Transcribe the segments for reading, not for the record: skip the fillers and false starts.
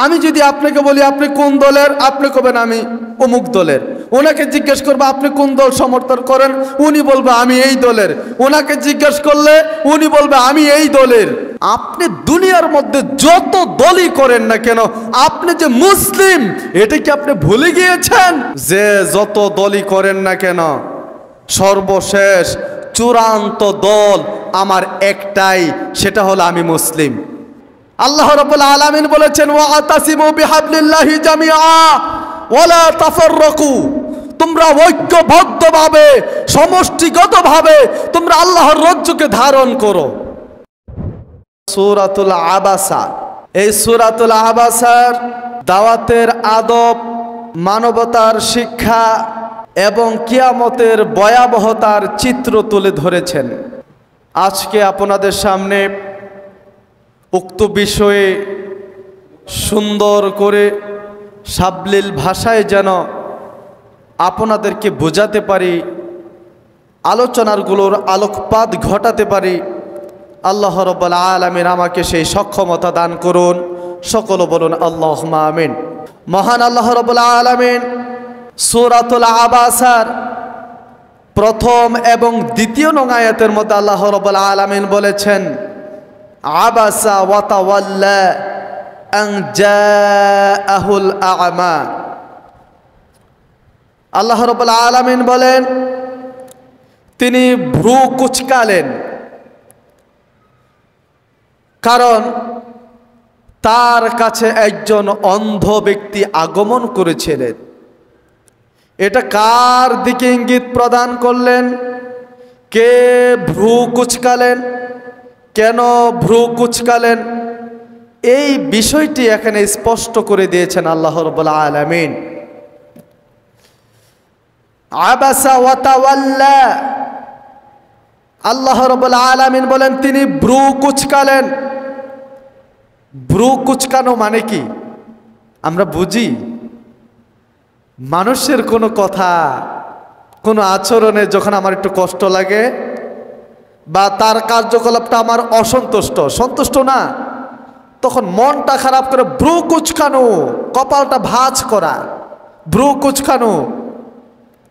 আমি যদি আপনাকে বলি আপনি কোন দলের, আপনি কবেন আমি অমুক দলের। ওনাকে জিজ্ঞেস করবো আপনি কোন দল সমর্থন করেন, উনি বলবে আমি এই দলের। ওনাকে জিজ্ঞেস করলে উনি বলবে আমি এই দলের। আপনি দুনিয়ার মধ্যে যত দলই করেন না কেন, আপনি যে মুসলিম এটা কি আপনি ভুলে গিয়েছেন? যে যত দলই করেন না কেন, সর্বশেষ চূড়ান্ত দল আমার একটাই, সেটা হলো আমি মুসলিম। আল্লাহ রাব্বুল আলামিন বলেছেন ওয়াতাসিমু বিহাবলিল্লাহি জামিআ ওয়ালা তাফাররাকু, তোমরা ঐক্যবদ্ধভাবে সমষ্টিগতভাবে তোমরা আল্লাহর রজ্জুকে ধারণ করো। সূরাতুল আবাসা, এই সূরাতুল আবাসার দাওয়াতের আদব, মানবতার শিক্ষা এবং কিয়ামতের ভয়াবহতার চিত্র তুলে ধরেছেন। আজকে আপনাদের সামনে উক্ত বিষয়ে সুন্দর করে সাবলীল ভাষায় যেন আপনাদেরকে বোঝাতে পারি, আলোচনাগুলোর আলোকপাত ঘটাতে পারি, আল্লাহ রাব্বুল আলামিন আমাকে সেই সক্ষমতা দান করুন। সকলে বলুন আল্লাহুম্মা আমিন। মহান আল্লাহ রাব্বুল আলামিন সূরাতুল আবাসার প্রথম এবং দ্বিতীয় নং আয়াতের মধ্যে আল্লাহ রাব্বুল আলামিন বলেছেন আবাসা ওয়া তাওয়াল্লা আন জাআহুল আ'মা। আল্লাহ রাব্বুল আলামিন বলেন তিনি ভ্রু কুঁচকালেন, কারণ তার কাছে একজন অন্ধ ব্যক্তি আগমন করেছিলেন। এটা কার দিকে ইঙ্গিত প্রদান করলেন? কে ভ্রু কুঁচকালেন, কেন ভ্রু কুঁচকালেন, এই বিষয়টি এখানে স্পষ্ট করে দিয়েছেন আল্লাহ রাব্বুল আলামিন। আবাসা ওয়া তাওয়াল্লা, আল্লাহ রাব্বুল আলামিন বলেন তিনি ভ্রু কুঁচকালেন। ভ্রু কুঁচকানো মানে কি আমরা বুঝি? মানুষের কোনো কথা, কোনো আচরণে যখন আমার একটু কষ্ট লাগে বা তার কার্যকলাপটা আমার সন্তুষ্ট না, তখন মনটা খারাপ করে ভ্রু কুঁচকানো, কপালটা ভাঁজ করা, ভ্রু কুঁচকানো,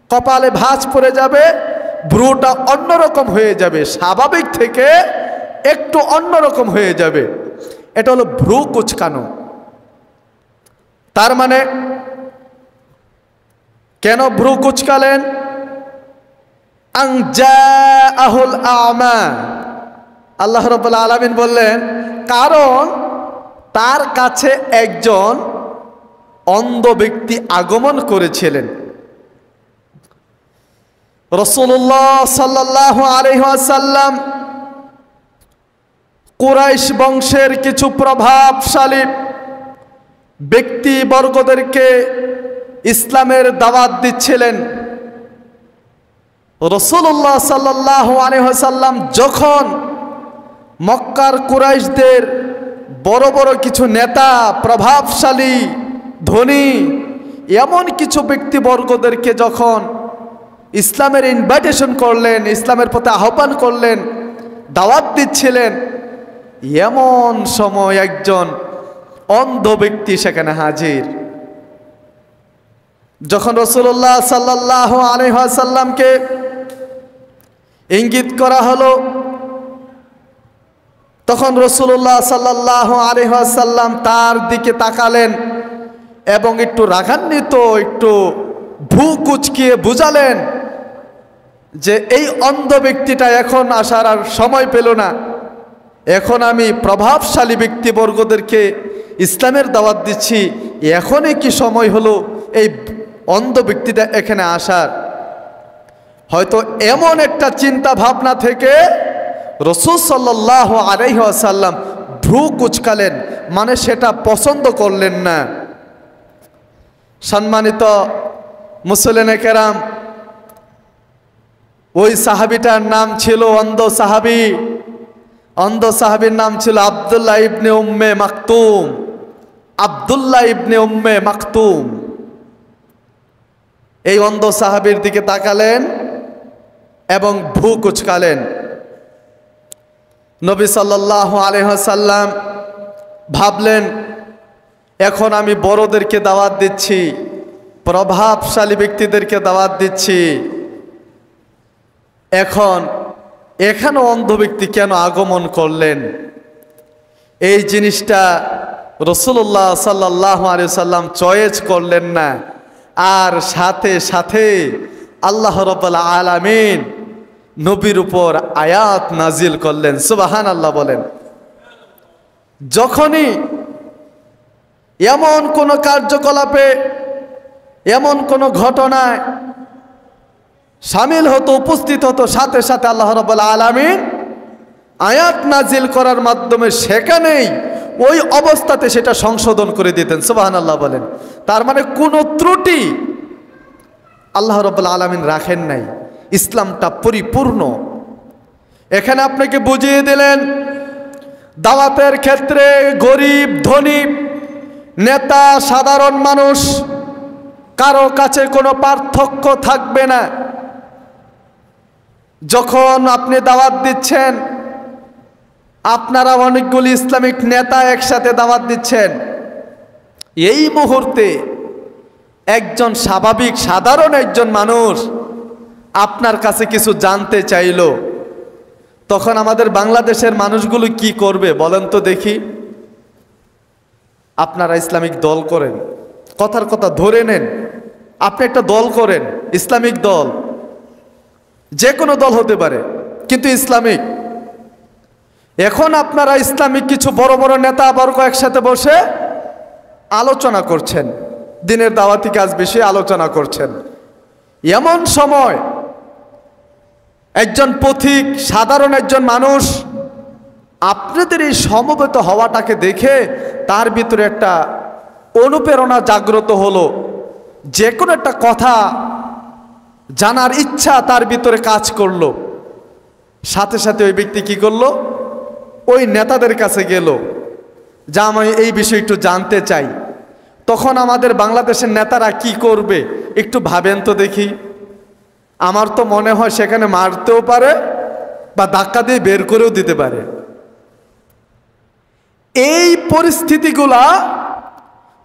কপালে ভাঁজ পড়ে যাবে, ভ্রুটা অন্যরকম হয়ে যাবে, স্বাভাবিক থেকে একটু অন্যরকম হয়ে যাবে, এটা হলো ভ্রু কুঁচকানো। তার মানে কেন ভ্রু কুঁচকালেন? আন জাআহুল আ'মা, আল্লাহ রাব্বুল আলামিন বললেন কারণ তার কাছে একজন অন্ধ ব্যক্তি আগমন করেছিলেন। রাসূলুল্লাহ সাল্লাল্লাহু আলাইহি ওয়াসাল্লাম কুরাইশ বংশের কিছু প্রভাবশালী ব্যক্তিবর্গদেরকে ইসলামের দাওয়াত দিচ্ছিলেন। রাসূলুল্লাহ সাল্লাল্লাহু আলাইহি ওয়াসাল্লাম যখন মক্কার কুরাইশদের বড় বড় কিছু নেতা, প্রভাবশালী, ধনী এমন কিছু ব্যক্তিবর্গদেরকে যখন ইসলামের ইনভাইটেশন করলেন, ইসলামের পথে আহ্বান করলেন, দাওয়াত দিচ্ছিলেন, এমন সময় একজন অন্ধ ব্যক্তি সেখানে হাজির। যখন রাসূলুল্লাহ সাল্লাল্লাহু আলাইহি ওয়াসাল্লামকে ইঙ্গিত করা হলো, তখন রাসূলুল্লাহ সাল্লাল্লাহু আলাইহি ওয়াসাল্লাম তার দিকে তাকালেন এবং একটু রাগান্বিত, একটু ভ্রু কুঁচকিয়ে বুঝালেন যে এই অন্ধ ব্যক্তিটা এখন আসার আর সময় পেল না, এখন আমি প্রভাবশালী ব্যক্তিবর্গদেরকে ইসলামের দাওয়াত দিচ্ছি, এখনই কি সময় হলো এই অন্ধ ব্যক্তিটা এখানে আসার? হয়তো এমন একটা চিন্তা ভাবনা থেকে রাসূল সাল্লাল্লাহু আলাইহি ওয়াসাল্লাম ভ্রু কুঁচকালেন, মানে সেটা পছন্দ করলেন না। সম্মানিত মুসলিনে কেরাম, ওই সাহাবীটার নাম ছিল অন্ধ সাহাবী। অন্ধ সাহাবীর নাম ছিল আব্দুল্লাহ ইবনে উম্মে মাকতুম। আব্দুল্লাহ ইবনে উম্মে মাকতুম এই অন্ধ সাহাবীর দিকে তাকালেন এবং ভ্রু কুঁচকালেন। নবী সাল্লাল্লাহু আলাইহি ওয়াসাল্লাম ভাবলেন এখন আমি বড়দেরকে দাওয়াত দিচ্ছি, প্রভাবশালী ব্যক্তিদেরকে দাওয়াত দিচ্ছি। এখন এখানে অন্ধ ব্যক্তি কেন আগমন করলেন? এই জিনিসটা রাসূলুল্লাহ সাল্লাল্লাহু আলাইহি সাল্লাম চয়েস করলেন না, আর সাথে সাথে আল্লাহ রাব্বুল আলামিন নবীর উপর আয়াত নাজিল করলেন। সুবহানাল্লাহ বলেন। যখনই এমন কোন কার্যকলাপে, এমন কোন ঘটনায় শামিল হতো, উপস্থিত হতো, সাথে সাথে আল্লাহ রাব্বুল আলামিন আয়াত নাজিল করার মাধ্যমে সেখানেই ওই অবস্থাতে সেটা সংশোধন করে দিতেন। সুবহানাল্লাহ বলেন। তার মানে কোনো ত্রুটি আল্লাহ রাব্বুল আলামিন রাখেন নাই। ইসলামটা পরিপূর্ণ। এখানে আপনাকে বুঝিয়ে দিলেন দাওয়াতের ক্ষেত্রে গরিব ধনী, নেতা সাধারণ মানুষ কারো কাছে কোনো পার্থক্য থাকবে না। যখন আপনি দাওয়াত দিচ্ছেন, আপনারা অনেকগুলি ইসলামিক নেতা একসাথে দাওয়াত দিচ্ছেন, এই মুহূর্তে একজন স্বাভাবিক সাধারণ একজন মানুষ আপনার কাছে কিছু জানতে চাইল, তখন আমাদের বাংলাদেশের মানুষগুলো কি করবে বলেন তো দেখি? আপনারা ইসলামিক দল করেন, কথার কথা ধরে নেন, আপনি একটা দল করেন, ইসলামিক দল, যে কোনো দল হতে পারে কিন্তু ইসলামিক। এখন আপনারা ইসলামিক কিছু বড় বড় নেতা বর্গ একসাথে বসে আলোচনা করছেন, দিনের দাওয়াতি কাজ বিষয়ে আলোচনা করছেন। এমন সময় একজন পথিক সাধারণ একজন মানুষ আপনাদের এই সমবেত হওয়াটাকে দেখে তার ভিতরে একটা অনুপ্রেরণা জাগ্রত হলো, যে কোনো একটা কথা জানার ইচ্ছা তার ভিতরে কাজ করলো। সাথে সাথে ওই ব্যক্তি কি করলো? ওই নেতাদের কাছে গেল, যা আমি এই বিষয়ে একটু জানতে চাই। তখন আমাদের বাংলাদেশের নেতারা কি করবে একটু ভাবেন তো দেখি। আমার তো মনে হয় সেখানে মারতেও পারে বা ধাক্কা দিয়ে বের করেও দিতে পারে। এই পরিস্থিতিগুলা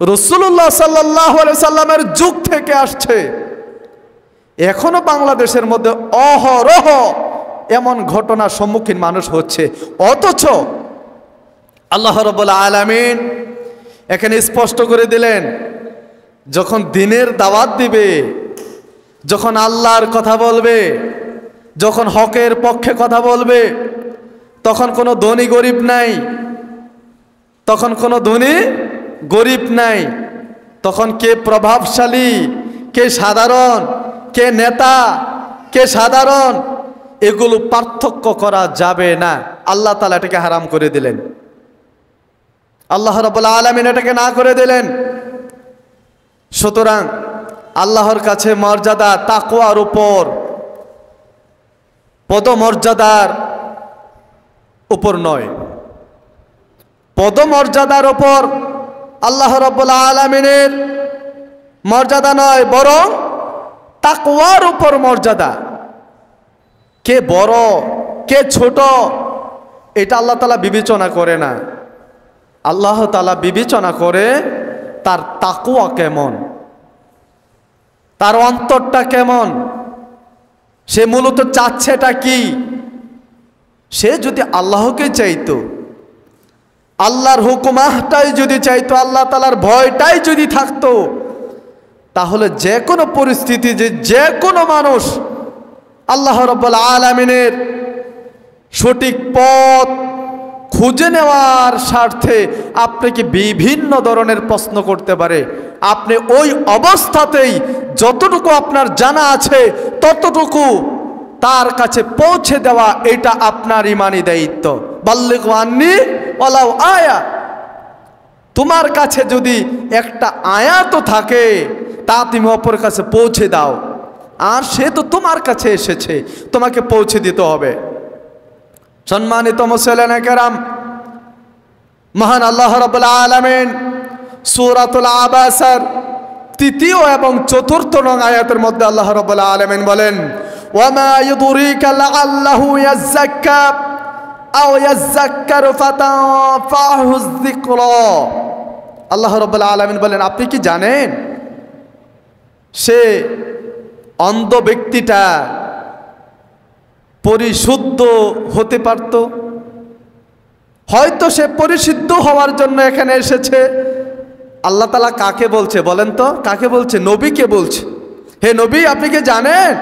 রাসূলুল্লাহ সাল্লাল্লাহু আলাইহি সাল্লামের যুগ থেকে আসছে। এখনো বাংলাদেশের মধ্যে অহরহ এমন ঘটনার সম্মুখীন মানুষ হচ্ছে, অথচ আল্লাহ রাব্বুল আলামিন এখানে স্পষ্ট করে দিলেন, যখন দ্বীনের দাওয়াত দিবে, যখন আল্লাহর কথা বলবে, যখন হকের পক্ষে কথা বলবে, তখন কোনো ধনী গরিব নাই, তখন কোনো ধনী গরিব নাই, তখন কে প্রভাবশালী, কে সাধারণ, কে নেতা, কে সাধারণ, এগুলো পার্থক্য করা যাবে না। আল্লাহ তাআলা এটাকে হারাম করে দিলেন, আল্লাহ রাব্বুল আলামিন এটাকে না করে দিলেন। সুতরাং আল্লাহর কাছে মর্যাদা তাকওয়ার উপর, পদমর্যাদার উপর নয়, পদমর্যাদার উপর আল্লাহ রাব্বুল আলামিনের মর্যাদা নয়, বরং তাকওয়ার উপর মর্যাদা। কে বড় কে ছোট এটা আল্লাহ তাআলা বিবেচনা করে না। আল্লাহ তাআলা বিবেচনা করে তার তাকওয়া কেমন, তার অন্তরটা কেমন, সে মূলত চাচ্ছেটা কি। সে যদি আল্লাহকে চাইতো, আল্লাহর হুকুমটাই যদি চাইতো, আল্লাহ তাআলার ভয়টাই যদি থাকতো, তাহলে যে কোনো পরিস্থিতি যে কোনো মানুষ আল্লাহ রাব্বুল আলামিনের সঠিক পথ খুঁজে নেওয়ার স্বার্থে আপনাকে বিভিন্ন ধরনের প্রশ্ন করতে পারে। আপনি ওই অবস্থাতেই যতটুকু আপনার জানা আছে ততটুকু তার কাছে পৌঁছে দেওয়া, এটা আপনার ইমানি দায়িত্ব। বাল্লিগু আন্নি ওয়ালাউ আয়া। তোমার কাছে যদি একটা আয়াত থাকে তা তুমি অপর কাছে পৌঁছে দাও, আর সে তো তোমার কাছে এসেছে, তোমাকে পৌঁছে দিতে হবে। সম্মানিত মুসলিম কেরাম, মহান আল্লাহ রাব্বুল আলামিন সূরাতুল আবাসার ৩য় এবং ৪র্থ নং আয়াতের মধ্যে আল্লাহ রাব্বুল আলামিন বলেন, ওয়ামা ইউদরিকা লাআল্লাহু ইয়াযাক্কা আও ইয়াযাক্কারু ফাতানফাহু যিকরা। আল্লাহ রাব্বুল আলামিন বলেন, আপনি কি জানেন সে অন্ধ ব্যক্তিটা পরিশুদ্ধ হতে পারত? হয়তো সে পরিশুদ্ধ হওয়ার জন্য এখানে এসেছে। আল্লাহ তাআলা কাকে বলছে বলেন তো? কাকে বলছে? নবীকে বলছে। হে নবী, আপনি কি জানেন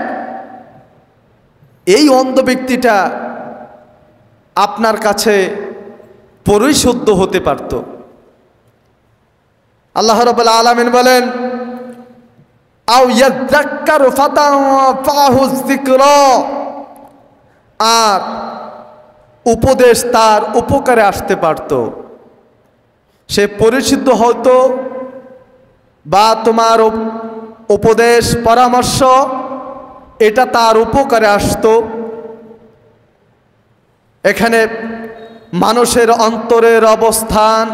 এই অন্ধ ব্যক্তিটা আপনার কাছে পরিশুদ্ধ হতে পারত? আল্লাহ রাব্বুল আলামিন বলেন, আও ইয়াযাক্কারু ফাতানফাহু যিকরা, আর উপদেশ তার উপকারে আসতে পারত। সে পরিশুদ্ধ হতো বা তোমার উপদেশ পরামর্শ এটা তার উপকারে আসতো। এখানে মানুষের অন্তরের অবস্থান,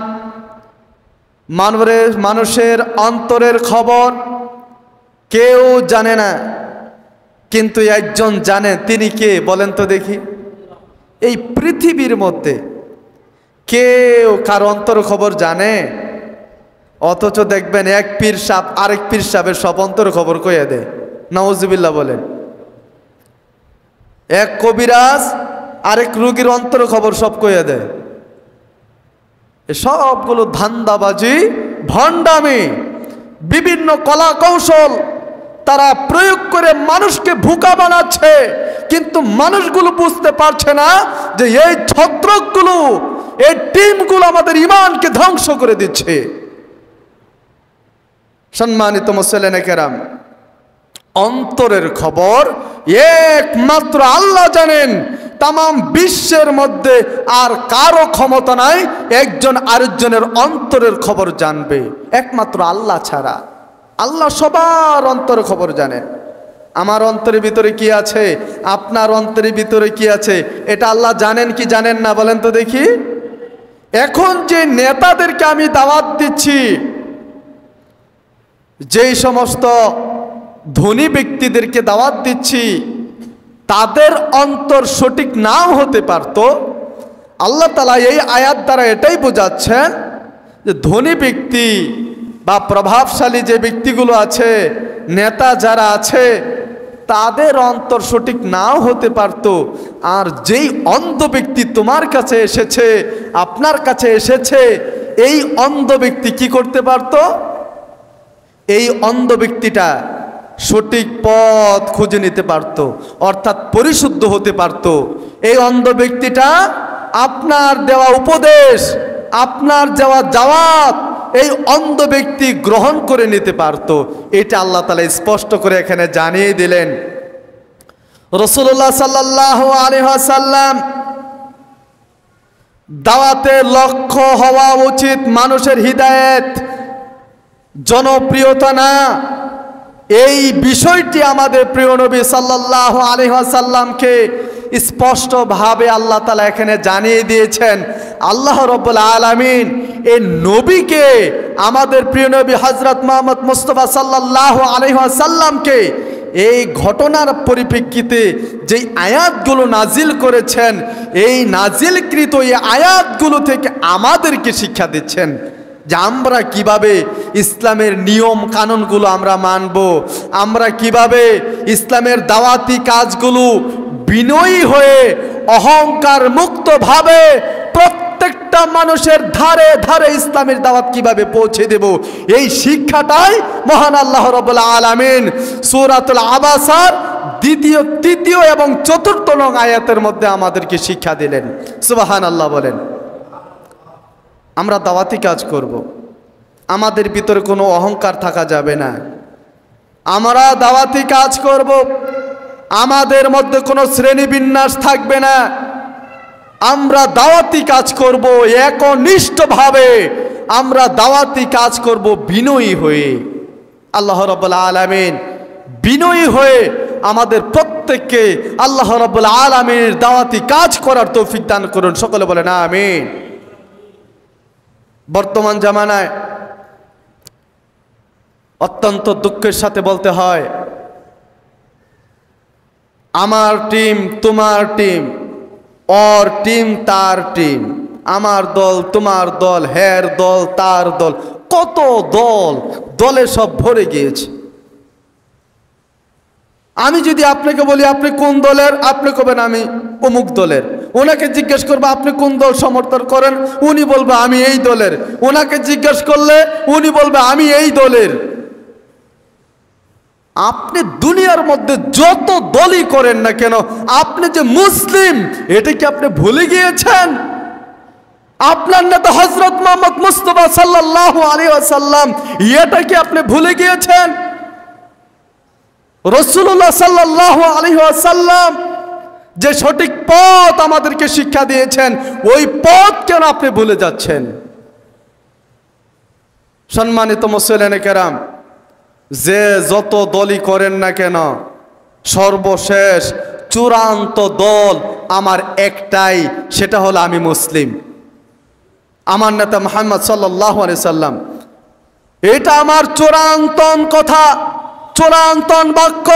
মানুষের অন্তরের খবর কেউ জানে না, কিন্তু একজন জানে। তিনি কে বলেন তো দেখি? এই পৃথিবীর মধ্যে কেউ কার অন্তর খবর জানে? অথচ দেখবেন এক পীর সাহেব আরেক পীর সাহেবের সব অন্তর খবর কইয়া দেয়। নাউজুবিল্লাহ বলেন। এক কবিরাজ আরেক রোগীর অন্তর খবর সব কইয়া দেয়। সবগুলো ধান্দাবাজি, ভণ্ডামি, বিভিন্ন কলা কৌশল তারা প্রয়োগ করে মানুষকে বোকা বানাচ্ছে। কিন্তু মানুষগুলো বুঝতে পারছে না যে এই ছত্রকগুলো, এই টিমগুলো আমাদের ঈমানকে ধ্বংস করে দিচ্ছে। সম্মানিত মুসলিম কেরাম, অন্তরের খবর একমাত্র আল্লাহ জানেন। তামাম বিশ্বের মধ্যে আর কারো ক্ষমতা নাই একজন আরেকজনের অন্তরের খবর জানবে, একমাত্র আল্লাহ ছাড়া। আল্লাহ সবার অন্তরের খবর জানেন। আমার অন্তরের ভিতরে কি আছে, আপনার অন্তরের ভিতরে কি আছে, এটা আল্লাহ জানেন কি জানেন না বলেন তো দেখি? এখন যে নেতাদেরকে আমি দাওয়াত দিচ্ছি, যেই সমস্ত ধনী ব্যক্তিদেরকে দাওয়াত দিচ্ছি, তাদের অন্তর সঠিক নাও হতে পারত। আল্লাহ তাআলা এই আয়াত দ্বারা এটাই বোঝাচ্ছেন যে ধনী ব্যক্তি বা প্রভাবশালী যে ব্যক্তিগুলো আছে, নেতা যারা আছে, তাদের অন্তর সঠিক নাও হতে পারত। আর যেই অন্ধ ব্যক্তি তোমার কাছে এসেছে, আপনার কাছে এসেছে, এই অন্ধ ব্যক্তি কি করতে পারত? এই অন্ধ ব্যক্তিটা সঠিক পথ খুঁজে নিতে পারত, অর্থাৎ পরিশুদ্ধ হতে পারত। এই অন্ধ ব্যক্তিটা আপনার দেওয়া উপদেশ, আপনার দেওয়া দাওয়াত এই অন্ধ ব্যক্তি গ্রহণ করে নিতে পারত। এটা আল্লাহ তাআলা স্পষ্ট করে এখানে জানিয়ে দিলেন। রাসূলুল্লাহ সাল্লাল্লাহু আলাইহি ওয়াসাল্লাম দাওয়াতের লক্ষ্য হওয়া উচিত মানুষের হিদায়াত, জনপ্রিয়তা না। এই বিষয়টি আমাদের প্রিয় নবী সাল্লাল্লাহু আলাইহি ওয়াসাল্লামকে স্পষ্টভাবে আল্লাহ তাআলা এখানে জানিয়ে দিয়েছেন। আল্লাহ রাব্বুল আলামিন এই নবীকে, আমাদের প্রিয় নবী হযরত মুহাম্মদ মুস্তাফা সাল্লাল্লাহু আলাইহি ওয়াসাল্লামকে এই ঘটনার পরিপ্রেক্ষিতে যেই আয়াতগুলো নাজিল করেছেন, এই নাজিলকৃত এই আয়াতগুলো থেকে আমাদেরকে শিক্ষা দিচ্ছেন যে আমরা কিভাবে ইসলামের নিয়ম কানুনগুলো আমরা মানব, আমরা কিভাবে ইসলামের দাওয়াতি কাজগুলো বিনয়ী হয়ে অহংকার মুক্তভাবে প্রত্যেকটা মানুষের ধারে ধারে ইসলামের দাওয়াত কিভাবে পৌঁছে দেব। এই শিক্ষাটাই মহান আল্লাহ রাব্বুল আলামিন সূরাতুল আবাসার দ্বিতীয়, তৃতীয় এবং চতুর্থ নং আয়াতের মধ্যে আমাদেরকে শিক্ষা দিলেন। সুবহানাল্লাহ বলেন। আমরা দাওয়াতি কাজ করব, আমাদের ভিতরে কোনো অহংকার থাকা যাবে না। আমরা দাওয়াতি কাজ করব, আমাদের মধ্যে কোনো শ্রেণীবিন্যাস থাকবে না। আমরা দাওয়াতি কাজ করব একনিষ্ঠভাবে, আমরা দাওয়াতি কাজ করব বিনয়ী হয়ে। আল্লাহ রাব্বুল আলামিন বিনয়ী হয়ে আমাদের প্রত্যেককে আল্লাহ রাব্বুল আলামিনের দাওয়াতি কাজ করার তৌফিক দান করুন। সকলে বলেন আমিন। বর্তমান জামানায় অত্যন্ত দুঃখের সাথে বলতে হয়, আমার টিম তোমার টিম, ওর টিম তার টিম, আমার দল তোমার দল, হের দল তার দল, কত দলে সব ভরে গিয়েছে। আমি যদি আপনাকে বলি আপনি কোন দলের, আপনি কবেন আমি অমুক দলের। ওনাকে জিজ্ঞেস করবো আপনি কোন দল সমর্থন করেন, উনি বলবে আমি এই দলের। ওনাকে জিজ্ঞেস করলে উনি বলবে আমি এই দলের। আপনি দুনিয়ার মধ্যে যত দলই করেন না কেন, আপনি যে মুসলিম এটা কি আপনি ভুলে গিয়েছেন? আপনার নেতা হযরত মুহাম্মদ মুস্তাফা সাল্লাল্লাহু আলাইহি ওয়াসাল্লাম, এটা কি আপনি ভুলে গিয়েছেন? রাসূলুল্লাহ সাল্লাল্লাহু আলাইহি ওয়াসাল্লাম যে সঠিক পথ আমাদেরকে শিক্ষা দিয়েছেন, ওই পথ কেন আপনি ভুলে যাচ্ছেন? সম্মানিত মুসলিম কেরাম, যে যত দলই করেন না কেন, সর্বশেষ চূড়ান্ত দল আমার একটাই, সেটা হলো আমি মুসলিম। আমার নেতা মুহাম্মদ সাল্লাল্লাহু আলাইহি সাল্লাম, এটা আমার চূড়ান্ত কথা, চূড়ান্ত বাক্য।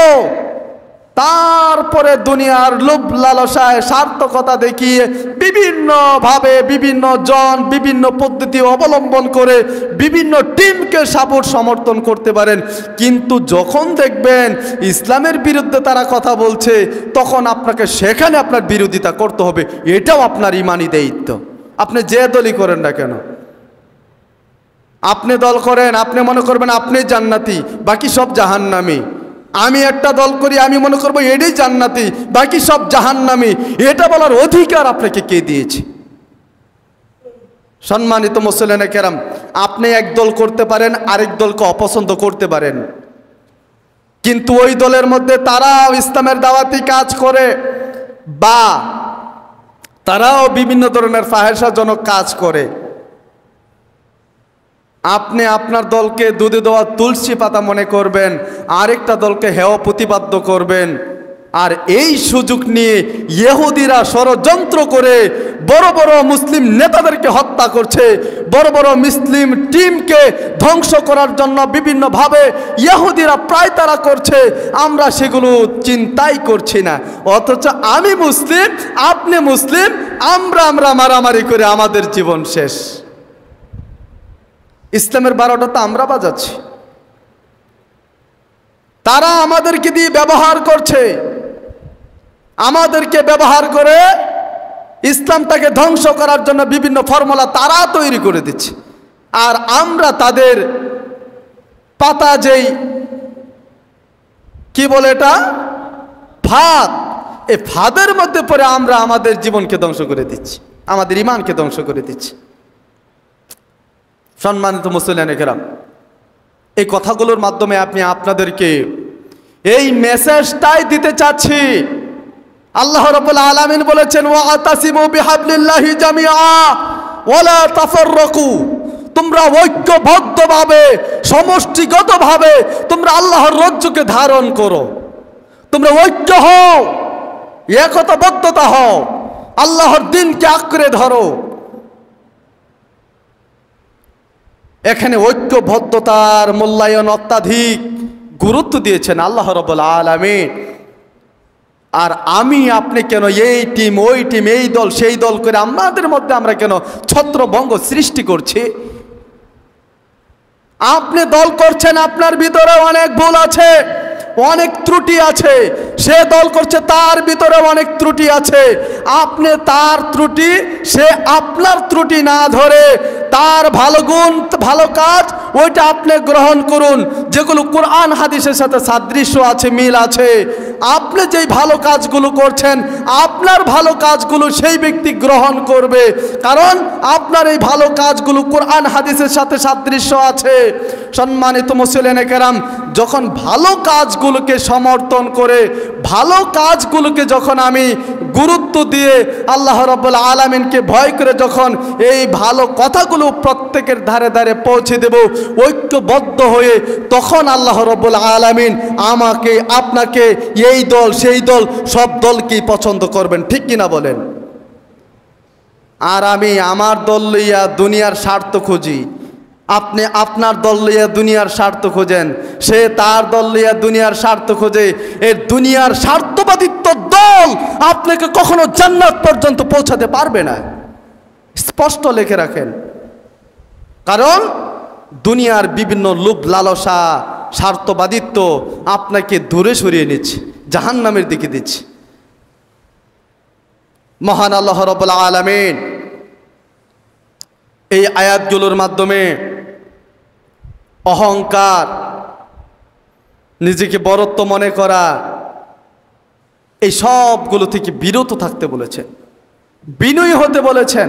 তারপরে দুনিয়ার লোভ লালসায় সার্থকতা দেখিয়ে বিভিন্নভাবে বিভিন্ন জন বিভিন্ন পদ্ধতি অবলম্বন করে বিভিন্ন টিমকে সাপোর্ট সমর্থন করতে পারেন, কিন্তু যখন দেখবেন ইসলামের বিরুদ্ধে তারা কথা বলছে, তখন আপনাকে সেখানে আপনার বিরোধিতা করতে হবে। এটাও আপনার ইমানি দায়িত্ব। আপনি যে দলই করেন না কেন, আপনি দল করেন, আপনি মনে করবেন আপনি জান্নাতি, বাকি সব জাহান্নামী। আমি একটা দল করি, আমি মনে করবো এটাই জান্নাতি, বাকি সব জাহান্নামী। এটা বলার অধিকার আপনাকে কে দিয়েছে? সম্মানিত মুসলিম কেরাম, আপনি এক দল করতে পারেন, আরেক দলকে অপছন্দ করতে পারেন, কিন্তু ওই দলের মধ্যে তারাও ইসলামের দাওয়াতি কাজ করে বা তারাও বিভিন্ন ধরনের ফাহেশাজনক কাজ করে। আপনি আপনার দলকে দুধে দেওয়া তুলসী পাতা মনে করবেন, আরেকটা দলকে হেয় প্রতিপাদ্য করবেন। আর এই সুযোগ নিয়ে ইহুদিরা ষড়যন্ত্র করে বড় বড় মুসলিম নেতাদেরকে হত্যা করছে, বড় বড় মুসলিম টিমকে ধ্বংস করার জন্য বিভিন্নভাবে ইহুদিরা প্রায় তারা করছে। আমরা সেগুলো চিন্তাই করছি না, অথচ আমি মুসলিম, আপনি মুসলিম, আমরা মারামারি করে আমাদের জীবন শেষ। ইসলামের 12টা তো আমরা বাজাচ্ছি, তারা আমাদেরকে দিয়ে ব্যবহার করছে, আমাদেরকে ব্যবহার করে ইসলামটাকে ধ্বংস করার জন্য বিভিন্ন ফর্মুলা তারা তৈরি করে দিচ্ছে। আর আমরা তাদের পাতা, যেই কি বলে এটা, ফাঁদ, এই ফাঁদের মধ্যে পড়ে আমরা আমাদের জীবনকে ধ্বংস করে দিচ্ছি, আমাদের ইমানকে ধ্বংস করে দিচ্ছি। সম্মানিত মুসলিম কেরাম, এই কথাগুলোর মাধ্যমে আমি আপনাদেরকে এই মেসেজটাই দিতে চাচ্ছি। আল্লাহ রাব্বুল আলামিন বলেছেন, ওয়াতাসিমু বিহাবলিল্লাহি জামিআ ওয়ালা তাফাররাকু, তোমরা ঐক্যবদ্ধভাবে সমষ্টিগতভাবে তোমরা আল্লাহর রজ্জুকে ধারণ করো, তোমরা ঐক্য হও, একতাবদ্ধতা হও, আল্লাহর দ্বীনকে আঁকড়ে ধরো। এখানে ঐক্যবদ্ধতার মূল্যায়ন অত্যাধিক গুরুত্ব দিয়েছেন আল্লাহ রাব্বুল আলামিন। আর আমি আপনি কেন এই টিম ওই টিম, এই দল সেই দল করে আমাদের মধ্যে আমরা কেন ছত্রভঙ্গ সৃষ্টি করছি? আপনি দল করছেন, আপনার ভিতরে অনেক ভুল আছে, অনেক ত্রুটি আছে। সে দল করছে, তার ভিতরে অনেক ত্রুটি আছে। আপনি তার ত্রুটি, সে আপনার ত্রুটি না ধরে তার ভালো গুণ, ভালো কাজ, ওইটা আপনি গ্রহণ করুন, যেগুলো কোরআন হাদিসের সাথে সাদৃশ্য আছে, মিল আছে। আপনি যেই ভালো কাজগুলো করছেন, আপনার ভালো কাজগুলো সেই ব্যক্তি গ্রহণ করবে, কারণ আপনার এই ভালো কাজগুলো কোরআন হাদিসের সাথে সাদৃশ্য আছে। সম্মানিত মুসলিম কেরাম, যখন ভালো কাজগুলোকে সমর্থন করে, ভালো কাজগুলোকে যখন আমি গুরুত্ব দিয়ে আল্লাহ রাব্বুল আলামিনকে ভয় করে যখন এই ভালো কথাগুলো প্রত্যেকের ধারে ধারে পৌঁছে দেব ঐক্যবদ্ধ হয়ে, তখন আল্লাহ রাব্বুল আলামিন আমাকে আপনাকে এই দল সেই দল সব দলকেই পছন্দ করবেন, ঠিক কিনা বলেন? আর আমি আমার দল লইয়া দুনিয়ার স্বার্থ খুঁজি, আপনি আপনার দল লইয়া দুনিয়ার স্বার্থ খোঁজেন, সে তার দল লইয়া দুনিয়ার স্বার্থ খোঁজে। এই দুনিয়ার স্বার্থবাদিত্ব দল আপনাকে কখনো জান্নাত পর্যন্ত পৌঁছাতে পারবে না, স্পষ্ট লিখে রাখেন। কারণ দুনিয়ার বিভিন্ন লোভ লালসা স্বার্থবাদিত্ব আপনাকে দূরে সরিয়ে নিচ্ছে, জাহান্নামের দিকে দিচ্ছে। মহান আল্লাহ রাব্বুল আলামিন এই আয়াতগুলোর মাধ্যমে অহংকার, নিজেকে বড়ত্ব মনে করা, এই সবগুলো থেকে বিরত থাকতে বলেছেন, বিনয়ী হতে বলেছেন।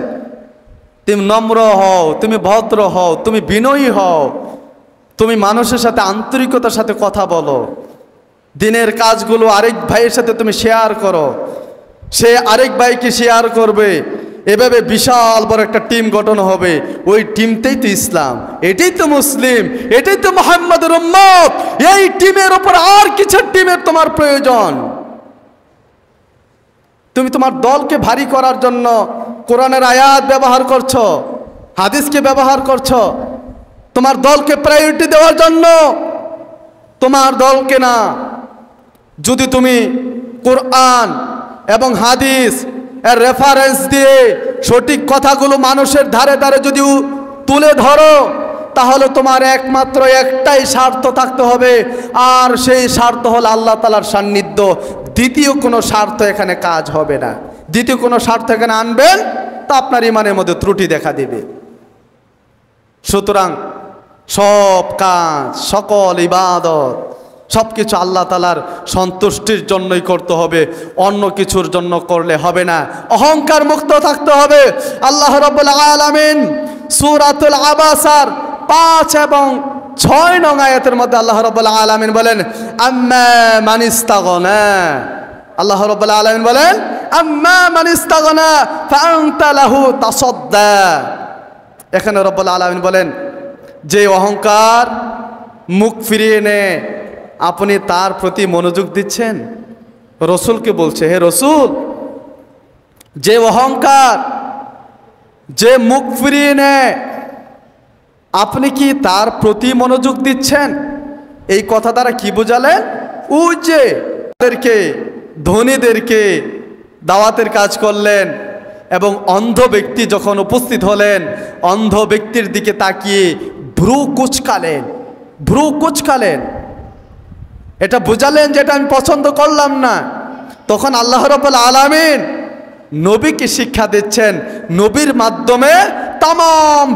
তুমি নম্র হও, তুমি ভদ্র হও, তুমি বিনয়ী হও, তুমি মানুষের সাথে আন্তরিকতার সাথে কথা বলো, দিনের কাজগুলো আরেক ভাইয়ের সাথে তুমি শেয়ার করো, সে আরেক ভাইকে শেয়ার করবে, এভাবে বিশাল বড় একটা টিম গঠন হবে। ওই টিমটাই তো ইসলাম, এটাই তো মুসলিম, এটাই তো মুহাম্মদের উম্মত। এই টিমের উপর আর কিছু টিমের তোমার প্রয়োজন? তুমি তোমার দলকে ভারী করার জন্য কোরআনের আয়াত ব্যবহার করছো, হাদিসকে ব্যবহার করছো, তোমার দলকে প্রায়োরিটি দেওয়ার জন্য, তোমার দলকে না। যদি তুমি কোরআন এবং হাদিস এর রেফারেন্স দিয়ে সঠিক কথাগুলো মানুষের ধারে ধারে যদি তুলে ধরো, তাহলে তোমার একমাত্র একটাই স্বার্থ থাকতে হবে, আর সেই স্বার্থ হল আল্লাহ তাআলার সান্নিধ্য। দ্বিতীয় কোনো স্বার্থ এখানে কাজ হবে না। দ্বিতীয় কোনো স্বার্থ এখানে আনবেন তা আপনার ইমানের মধ্যে ত্রুটি দেখা দেবে। সুতরাং সব কাজ, সকল ইবাদত, সব কিছু আল্লাহ তাআলার সন্তুষ্টির জন্যই করতে হবে, অন্য কিছুর জন্য করলে হবে না। অহংকার মুক্ত থাকতে হবে। আল্লাহ রাব্বুল আলামিন সূরাতুল আবাসার 5 এবং 6 নং আয়াতের মধ্যে আল্লাহ রাব্বুল আলামিন বলেন, আম্মা মান ইস্তাগনা। আল্লাহ রাব্বুল আলামিন বলেন, আম্মা মান ইস্তাগনা ফাআনতা লাহু তাসাদ্দা। এখানে রাব্বুল আলামিন বলেন, যে অহংকার মুখ ফিরিয়ে নেয়, আপনি তার প্রতি মনোযোগ দিচ্ছেন? রসুলকে বলছে, হে রসুল, যে অহংকার, যে মুখ ফিরিয়ে নেয়, আপনি কি তার প্রতি মনোযোগ দিচ্ছেন? এই কথা দ্বারা কি বোঝালেন? ওই যে ধনীদেরকে দাওয়াতের কাজ করলেন এবং অন্ধ ব্যক্তি যখন উপস্থিত হলেন, অন্ধ ব্যক্তির দিকে তাকিয়ে ভ্রু কুচকালেন, এটা বুঝালেন যেটা আমি পছন্দ করলাম না। তখন আল্লাহ রাব্বুল আলামিন নবীকে শিক্ষা দিচ্ছেন, নবীর মাধ্যমে তাম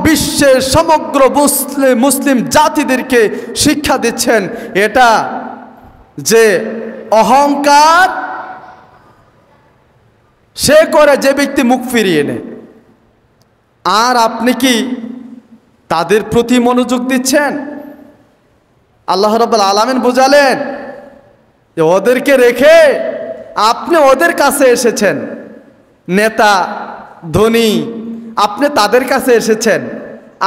বিশ্বের সমগ্র মুসলিম জাতিদেরকে শিক্ষা দিচ্ছেন, এটা যে অহংকার সে করে যে ব্যক্তি মুখ ফিরিয়ে নেয়। আর আপনি কি তাদের প্রতি মনোযোগ দিচ্ছেন? আল্লাহ রাব্বুল আলামিন বুঝালেন যে ওদেরকে রেখে আপনি ওদের কাছে এসেছেন, নেতা ধনী আপনি তাদের কাছে এসেছেন,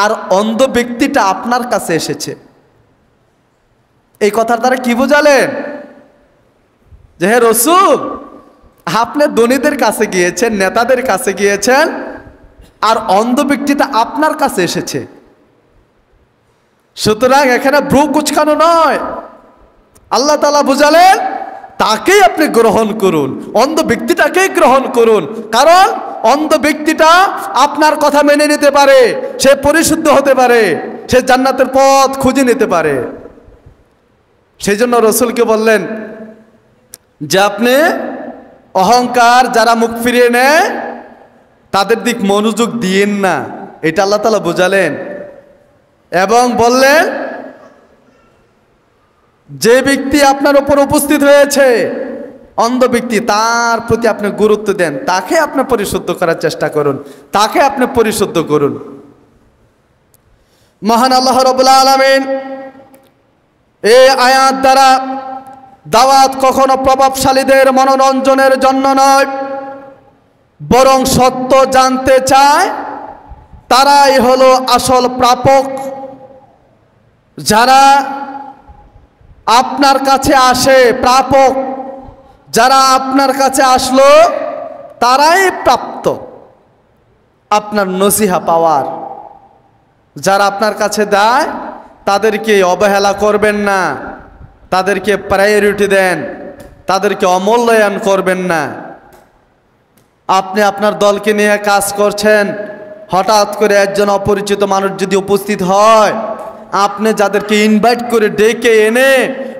আর অন্ধ ব্যক্তিটা আপনার কাছে এসেছে। এই কথার দ্বারা কি বুঝালেন? যে হে রাসূল, আপনি ধনীদের কাছে গিয়েছেন, নেতাদের কাছে গিয়েছেন, আর অন্ধ ব্যক্তিটা আপনার কাছে এসেছে। সুতরাং এখানে ভ্রু কুচকানো নয়, আল্লাহ তাআলা বুঝালেন তাকেই আপনি গ্রহণ করুন, অন্ধ ব্যক্তিটাকেই গ্রহণ করুন। কারণ অন্ধ ব্যক্তিটা আপনার কথা মেনে নিতে পারে, সে পরিশুদ্ধ হতে পারে, সে জান্নাতের পথ খুঁজে নিতে পারে। সেই জন্য রসুলকে বললেন যে আপনি অহংকার যারা মুখ ফিরিয়ে নেয় তাদের দিক মনোযোগ দিয়েন না, এটা আল্লাহ তাআলা বুঝালেন। এবং বললেন যে ব্যক্তি আপনার উপর উপস্থিত হয়েছে, অন্ধ ব্যক্তি, তার প্রতি আপনি গুরুত্ব দেন, তাকে আপনি পরিশুদ্ধ করার চেষ্টা করুন, তাকে আপনি পরিশুদ্ধ করুন। মহান আল্লাহ রাব্বুল আলামিন এই আয়াত দ্বারা দাওয়াত কখনো প্রভাবশালীদের মনোরঞ্জনের জন্য নয়, বরং সত্য জানতে চায় তারাই হলো আসল প্রাপক। যারা আপনার কাছে আসে, প্রাপক যারা আপনার কাছে আসলো তারাই প্রাপ্ত আপনার নসিহা পাওয়ার। যারা আপনার কাছে দেয় তাদেরকে অবহেলা করবেন না, তাদেরকে প্রায়োরিটি দেন, তাদেরকে অমূল্যায়ন করবেন না। আপনি আপনার দলকে নিয়ে কাজ করছেন, হঠাৎ করে একজন অপরিচিত মানুষ যদি উপস্থিত হয়, আপনি যাদেরকে ইনভাইট করে ডেকে এনে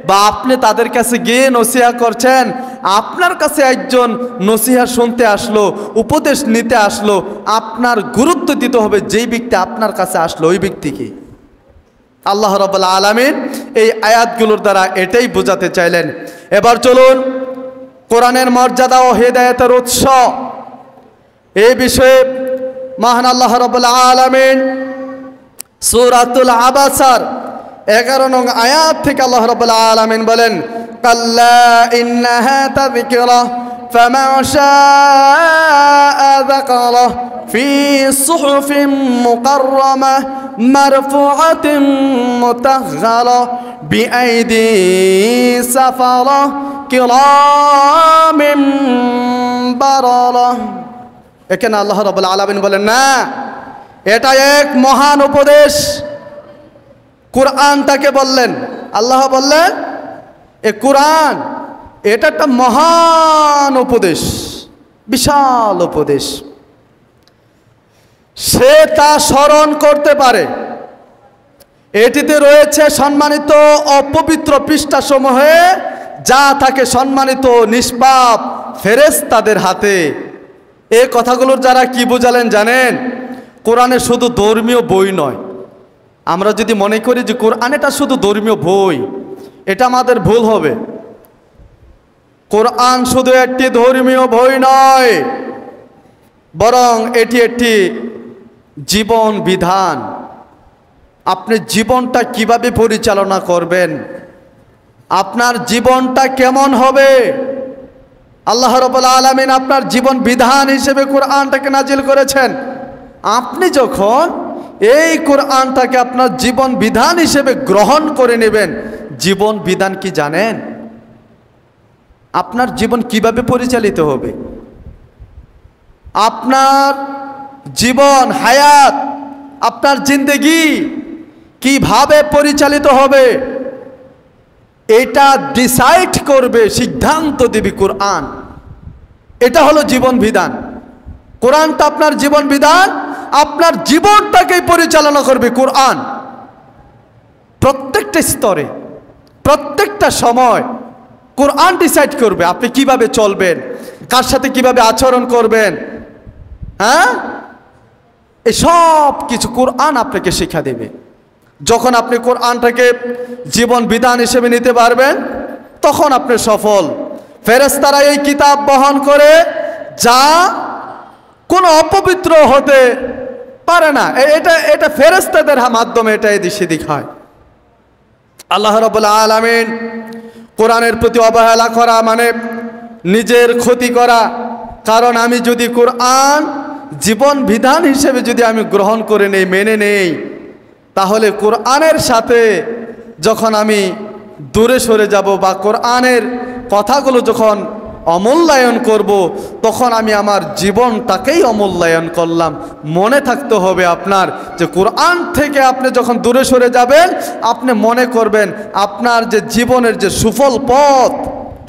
বা আপনি তাদের কাছে গিয়ে নসিহা করছেন, আপনার কাছে একজন নসিহা শুনতে আসলো, উপদেশ নিতে আসলো, আপনার গুরুত্ব দিতে হবে যেই ব্যক্তি আপনার কাছে আসলো ওই ব্যক্তিকে। আল্লাহ রাব্বুল আলামিন এই আয়াতগুলোর দ্বারা এটাই বোঝাতে চাইলেন। এবার চলুন কোরআনের মর্যাদা ও হেদায়েতের উৎস এই বিষয়ে মহান আল্লাহ রাব্বুল আলামিন সূরাতুল আবাসার 11 নং আয়াত থেকে আল্লাহ রাব্বুল আলামিন বলেন, কাল্লা ইন্নাহা তাযকিরা ফামান শাআ যাকারা ফি সুহুফিন মুকাররামাহ মারফুআতিন মুতাহহারা বিআইদি সাফারা কিরামিন বারারা। এখানে আল্লাহ রাব্বুল আলামিন বলেন, না, এটা এক মহান উপদেশ। কোরআনটাকে বললেন, আল্লাহ বললেন এ কোরআন এটা একটা মহান উপদেশ, বিশাল উপদেশ। সে তা স্মরণ করতে পারে, এটিতে রয়েছে সম্মানিত অপবিত্র পৃষ্ঠাসমূহে যা থাকে সম্মানিত নিষ্পাপ ফেরেশতাদের হাতে। এই কথাগুলোর যারা কি বুঝালেন জানেন? কোরআনে শুধু ধর্মীয় বই নয়। আমরা যদি মনে করি যে কোরআন এটা শুধু ধর্মীয় বই, এটা আমাদের ভুল হবে। কোরআন শুধু একটি ধর্মীয় বই নয়, বরং এটি একটি জীবন বিধান। আপনি জীবনটা কিভাবে পরিচালনা করবেন, আপনার জীবনটা কেমন হবে, আল্লাহ রাব্বুল আলামিন আপনার জীবন বিধান হিসেবে কোরআনটাকে নাজিল করেছেন। আপনি যখন এই কোরআনটাকে আপনার জীবন বিধান হিসেবে গ্রহণ করে নেবেন, জীবন বিধান কি জানেন? আপনার জীবন কিভাবে পরিচালিত হবে, আপনার জীবন হায়াত, আপনার জিন্দেগি কিভাবে পরিচালিত হবে, এটা ডিসাইড করবে, সিদ্ধান্ত দেবে কোরআন। এটা হলো জীবন বিধান। কোরআনটা আপনার জীবন বিধান, আপনার জীবনটাকেই পরিচালনা করবে কোরআন। প্রত্যেকটা স্তরে, প্রত্যেকটা সময় কোরআন ডিসাইড করবে আপনি কিভাবে চলবেন, কার সাথে কিভাবে আচরণ করবেন। হ্যাঁ, এই সব কিছু কোরআন আপনাকে শিক্ষা দেবে। যখন আপনি কোরআনটাকে জীবন বিধান হিসেবে নিতে পারবেন, তখন আপনি সফল। ফেরেশতারা এই কিতাব বহন করে, যা কোনো অপবিত্র হতে পারে না। এটা ফেরেশতাদের মাধ্যমে এটা এদিক সেদিক হয়। আল্লাহ রাব্বুল আলামিন কোরআনের প্রতি অবহেলা করা মানে নিজের ক্ষতি করা। কারণ আমি যদি কোরআন জীবন বিধান হিসেবে যদি আমি গ্রহণ করে নেই, মেনে নেই, তাহলে কোরআনের সাথে যখন আমি দূরে সরে যাব বা কোরআনের কথাগুলো যখন অমূল্যায়ন করব, তখন আমি আমার জীবনটাকেই অমূল্যায়ন করলাম। মনে থাকতে হবে আপনার যে কোরআন থেকে আপনি যখন দূরে সরে যাবেন, আপনি মনে করবেন আপনার যে জীবনের যে সুফল পথ,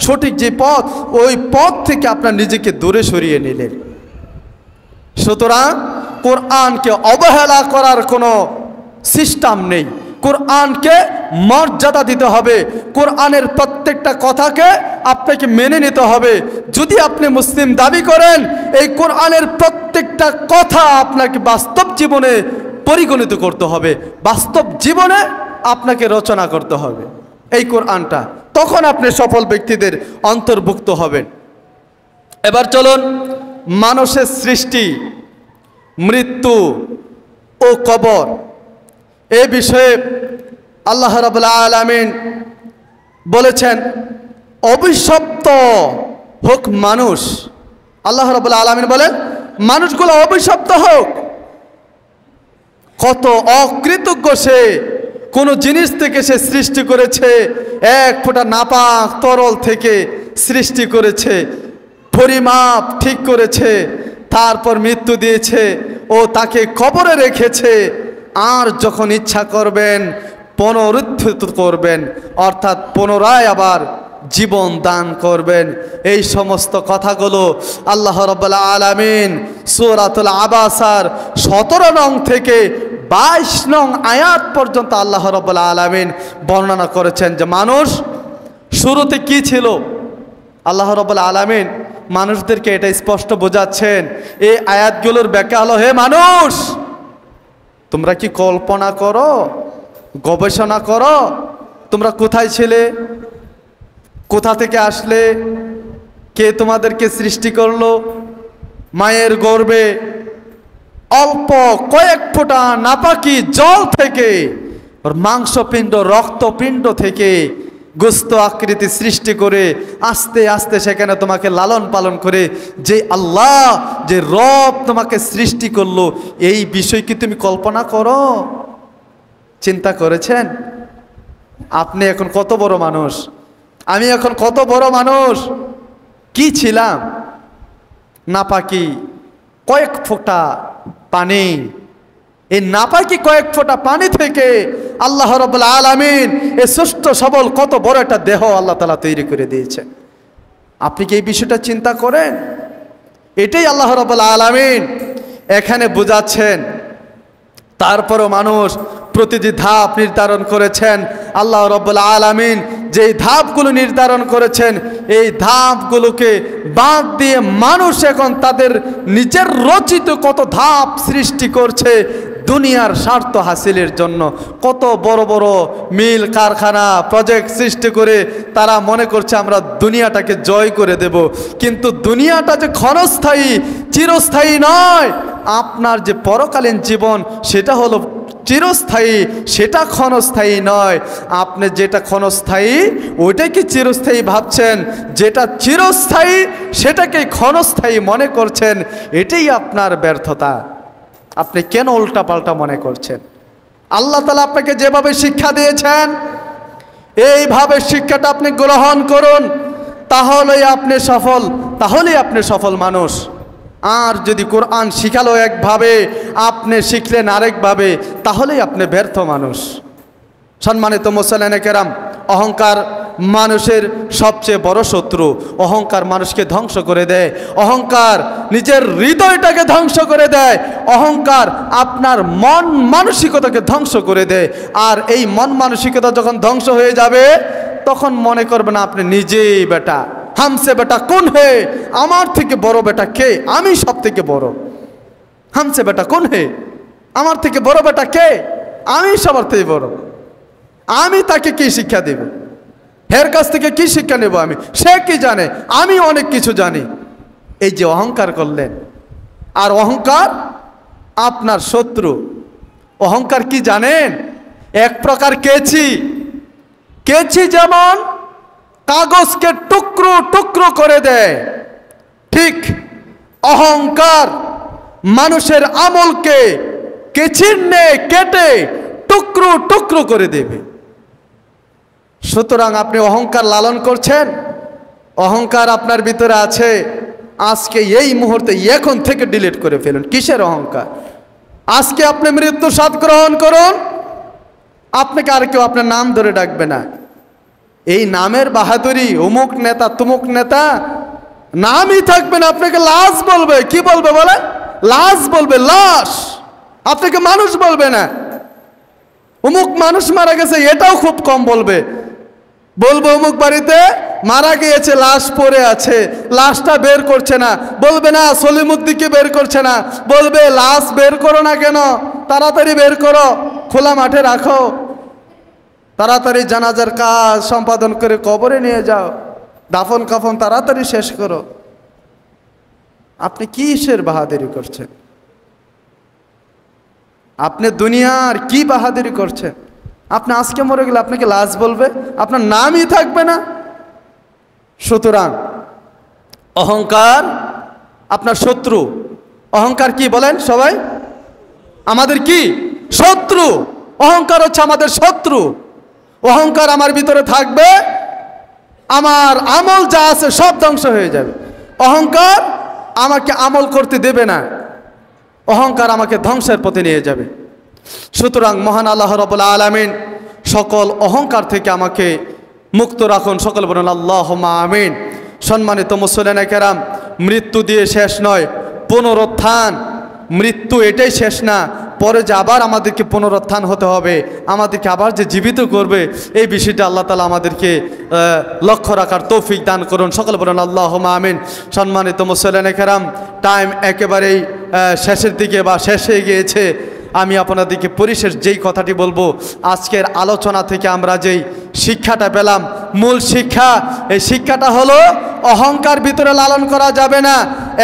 সঠিক যে পথ, ওই পথ থেকে আপনার নিজেকে দূরে সরিয়ে নিলেন। সুতরাং কোরআনকে অবহেলা করার কোনো সিস্টেম নেই। কোরআনকে মর্যাদা দিতে হবে, কোরআনের প্রত্যেকটা কথাকে আপনাকে মেনে নিতে হবে। যদি আপনি মুসলিম দাবি করেন, এই কোরআনের প্রত্যেকটা কথা আপনাকে বাস্তব জীবনে পরিগণিত করতে হবে, বাস্তব জীবনে আপনাকে রচনা করতে হবে এই কোরআনটা। তখন আপনি সফল ব্যক্তিদের অন্তর্ভুক্ত হবেন। এবার চলুন মানুষের সৃষ্টি, মৃত্যু ও কবর এই বিষয়ে আল্লাহ রাব্বুল আলামিন বলেছেন, অভিশপ্ত হোক মানুষ। আল্লাহ রাব্বুল আলামিন বলেন মানুষগুলো অভিশপ্ত হোক। কত অকৃতজ্ঞ সে, কোনো জিনিস থেকে সে সৃষ্টি করেছে, এক ফোঁটা নাপাক তরল থেকে সৃষ্টি করেছে, পরিমাপ ঠিক করেছে, তারপর মৃত্যু দিয়েছে ও তাকে কবরে রেখেছে। আর যখন ইচ্ছা করবেন পুনরুত্থিত করবেন, অর্থাৎ পুনরায় আবার জীবন দান করবেন। এই সমস্ত কথাগুলো আল্লাহ রাব্বুল আলামিন সূরাতুল আবাসার 17 নং থেকে 22 নং আয়াত পর্যন্ত আল্লাহ রাব্বুল আলামিন বর্ণনা করেছেন যে মানুষ শুরুতে কি ছিল। আল্লাহ রাব্বুল আলামিন মানুষদেরকে এটা স্পষ্ট বোঝাচ্ছেন। এই আয়াতগুলোর ব্যাখ্যা হলো, হে মানুষ, তোমরা কি কল্পনা করো, গবেষণা করো, তোমরা কোথায় ছিলে, কোথা থেকে আসলে, কে তোমাদেরকে সৃষ্টি করলো? মায়ের গর্ভে অল্প কয়েক ফোঁটা নাপাকি জল থেকে, মাংসপিণ্ড রক্তপিণ্ড থেকে গোস্ত আকৃতি সৃষ্টি করে আস্তে আস্তে সেখানে তোমাকে লালন পালন করে যে আল্লাহ, যে রব তোমাকে সৃষ্টি করলো, এই বিষয় কি তুমি কল্পনা করো? চিন্তা করেছেন? আপনি এখন কত বড় মানুষ, আমি এখন কত বড় মানুষ। কি ছিলাম? নাপাকি কয়েক ফোঁটা পানি। এই নাপাকি কয়েক ফোঁটা পানি থেকে আল্লাহ রাব্বুল আলামিন এই সুস্থ সবল কত বড় একটা দেহ আল্লাহ তাআলা তৈরি করে দিয়েছে। আপনি কি এই বিষয়টা চিন্তা করেন? এটাই আল্লাহ রাব্বুল আলামিন এখানে বোঝাচ্ছেন। তারপরও মানুষ প্রতিটি ধাপ নির্ধারণ করেছেন। আল্লাহ রাব্বুল আলামিন যেই ধাপগুলো নির্ধারণ করেছেন, এই ধাপগুলোকে বাদ দিয়ে মানুষ এখন তাদের নিজের রচিত কত ধাপ সৃষ্টি করছে দুনিয়ার স্বার্থ হাসিলের জন্য। কত বড় বড় মিল কারখানা প্রজেক্ট সৃষ্টি করে তারা মনে করছে আমরা দুনিয়াটাকে জয় করে দেব। কিন্তু দুনিয়াটা যে ক্ষণস্থায়ী, চিরস্থায়ী নয়। আপনার যে পরকালীন জীবন সেটা হলো চিরস্থায়ী, সেটা ক্ষণস্থায়ী নয়। আপনি যেটা ক্ষণস্থায়ী ওইটাকে চিরস্থায়ী ভাবছেন, যেটা চিরস্থায়ী সেটাকে ক্ষণস্থায়ী মনে করছেন। এটাই আপনার ব্যর্থতা। আপনি কেন উল্টাপাল্টা মনে করছেন? আল্লাহ তাআলা আপনাকে যেভাবে শিক্ষা দিয়েছেন এইভাবে শিক্ষাটা আপনি গ্রহণ করুন, তাহলেই আপনি সফল, তাহলেই আপনি সফল মানুষ। আর যদি কোরআন শিখালো একভাবে, আপনি শিখলেন আরেকভাবে, তাহলেই আপনি ব্যর্থ মানুষ। সম্মানিত মুসলিম কেরাম, অহংকার মানুষের সবচেয়ে বড় শত্রু। অহংকার মানুষকে ধ্বংস করে দেয়। অহংকার নিজের হৃদয়টাকে ধ্বংস করে দেয়। অহংকার আপনার মন মানসিকতাকে ধ্বংস করে দেয়। আর এই মন মানসিকতা যখন ধ্বংস হয়ে যাবে, তখন মনে করবেন আপনি নিজেই বেটা। হামসে বেটা কোন হে, আমার থেকে বড় বেটা কে? আমি সব থেকে বড়। হামসে বেটা কোন হে, আমার থেকে বড় বেটা কে? আমি সবার থেকে বড়। আমি তাকে কি শিক্ষা দেব? হের কাছ থেকে কি শিক্ষা নেব আমি? সে কি জানে? আমি অনেক কিছু জানি। এই যে অহংকার করলেন, আর অহংকার আপনার শত্রু। অহংকার কি জানেন? এক প্রকার কেচি। কেচি যেমন কাগজকে টুকরো টুকরো করে দেয়, ঠিক অহংকার মানুষের আমলকে কেচির ন্যায় কেটে টুকরো টুকরো করে দেবে। সুতরাং আপনি অহংকার লালন করছেন, অহংকার আপনার ভিতরে আছে, আজকে এই মুহূর্তে এখন থেকে ডিলিট করে ফেলুন। কিসের অহংকার? আজকে আপনি মৃত্যু স্বাদ গ্রহণ করুন। আপনাকে আর কেউ আপনার নাম ধরে ডাকবে না। এই নামের বাহাদুরি, অমুক নেতা তুমুক নেতা, নামই থাকবে না। আপনাকে লাশ বলবে। কি বলবে বলে? লাশ বলবে, লাশ। আপনাকে মানুষ বলবে না। অমুক মানুষ মারা গেছে এটাও খুব কম বলবে। বলবো অমুক বাড়িতে মারা গিয়েছে, লাশ পড়ে আছে, লাশটা বের করছে না। বলবে না সলিমুদ্দিনকে বের করছে না, বলবে লাশ বের করো না কেন, তাড়াতাড়ি বের করো, খোলা মাঠে রাখো, তাড়াতাড়ি জানাজার কাজ সম্পাদন করে কবরে নিয়ে যাও, দাফন কাফন তাড়াতাড়ি শেষ করো। আপনি কিসের বাহাদুরি করছেন? আপনি দুনিয়ার কি বাহাদুরি করছেন? আপনি আজকে মরে গেলে আপনাকে লাশ বলবে, আপনার নামই থাকবে না। সুতরাং অহংকার আপনার শত্রু। অহংকার কি বলেন সবাই? আমাদের কি শত্রু। অহংকার হচ্ছে আমাদের শত্রু। অহংকার আমার ভিতরে থাকবে, আমার আমল যা আছে সব ধ্বংস হয়ে যাবে। অহংকার আমাকে আমল করতে দেবে না, অহংকার আমাকে ধ্বংসের পথে নিয়ে যাবে। সুতরাং মহান আল্লাহ রাব্বুল আলামিন সকল অহংকার থেকে আমাকে মুক্ত রাখুন। সকল বলুন আল্লাহুম্মা আমিন। সম্মানিত মুসলিম কেরাম, মৃত্যু দিয়ে শেষ নয়, পুনরুত্থান। মৃত্যু এটাই শেষ না, পরে যে আবার আমাদেরকে পুনরুত্থান হতে হবে, আমাদেরকে আবার যে জীবিত করবে, এই বিষয়টা আল্লাহ তাআলা আমাদেরকে লক্ষ্য রাখার তৌফিক দান করুন। সকলে বলুন আল্লাহুম্মা আমিন। সম্মানিত মুসলিম কেরাম, টাইম একেবারেই শেষের দিকে বা শেষ হয়ে গিয়েছে। আমি আপনাদেরকে পরিশেষ যেই কথাটি বলবো, আজকের আলোচনা থেকে আমরা যেই শিক্ষাটা পেলাম, মূল শিক্ষা, এই শিক্ষাটা হলো অহংকার ভিতরে লালন করা যাবে না,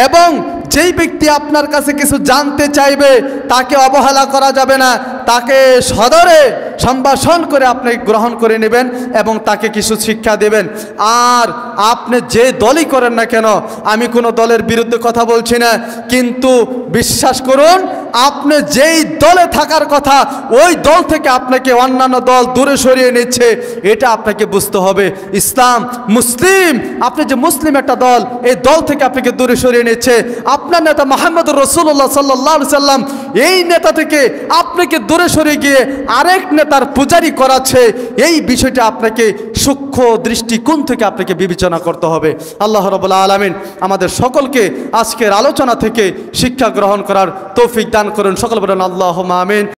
এবং যেই ব্যক্তি আপনার কাছে কিছু জানতে চাইবে তাকে অবহেলা করা যাবে না, তাকে সদরে সম্ভাষণ করে আপনি গ্রহণ করে নেবেন এবং তাকে কিছু শিক্ষা দেবেন। আর আপনি যে দলই করেন না কেন, আমি কোনো দলের বিরুদ্ধে কথা বলছি না, কিন্তু বিশ্বাস করুন, আপনি যেই দলে থাকার কথা ওই দল থেকে আপনাকে অন্যান্য দল দূরে সরিয়ে নিচ্ছে, এটা আপনাকে বুঝতে হবে। ইসলাম মুসলিম, আপনি যে মুসলিম একটা দল, এই দল থেকে আপনাকে দূরে সরিয়ে নিচ্ছে। আপনার নেতা মুহাম্মদুর রাসূলুল্লাহ সাল্লাল্লাহু আলাইহি সাল্লাম, এই নেতা থেকে আপনাকে দূরে সরিয়ে গিয়ে আরেক নেতার পূজারি করাচ্ছে। এই বিষয়টা আপনাকে সূক্ষ্ম দৃষ্টিকোণ থেকে আপনাকে বিবেচনা করতে হবে। আল্লাহ রাব্বুল আলামিন আমাদের সকলকে আজকের আলোচনা থেকে শিক্ষা গ্রহণ করার তৌফিক দান করুন। সকল বলেন আল্লাহুম্মা আমিন।